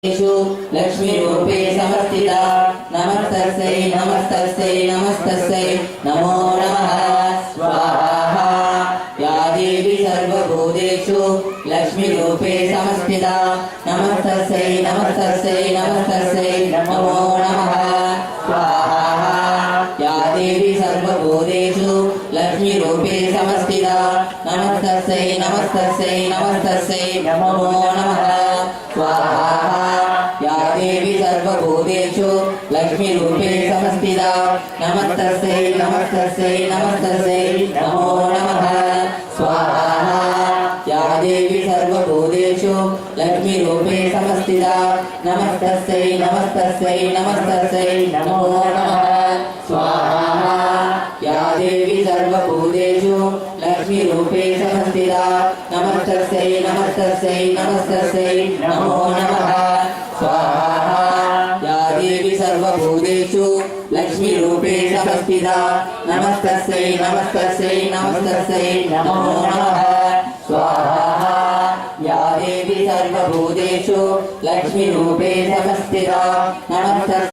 लक्ष्मी रूपे समस्थिता नमस्तस्यै नमस्तस्यै नमस्तस्यै नमो नमः स्वाहा। या देवी सर्वभूतेषु लक्ष्मी रूपे समस्थिता नमस्तस्यै नमस्तस्यै नमस्तस्यै नमो नमः स्वाहा। या देवी सर्वभूतेषु लक्ष्मी रूपे समस्थिता नमस्तस्यै नमस्तस्यै नमस्तस्यै नमो नमः स्वाहा। या देवी सर्वभूतेषु लक्ष्मी रूपे समस्थिता नमस्तस्यै नमस्तस्यै नमस्तस्यै नमो नमः स्वाहा। या देवी सर्वभूतेषु लक्ष्मी रूपे समस्थिता नमस्तस्यै नमस्तस्यै नमस्तस्यै नमो नमः स्वाहा। या देवी सर्वभूतेषु लक्ष्मी रूपे समस्थिता नमस्तस्यै नमस्तस्यै नमस्तस्यै नमो नमः स्वाहा। या देवी सर्वभूतेषु लक्ष्मी रूपे समस्थिता नमस्तस्यै नमस्तस्यै नमस्तस्यै नमो नमः स्वाहा। या देवी सर्वभूतेषु लक्ष्मी रूपे समस्थिता नमस्तस्यै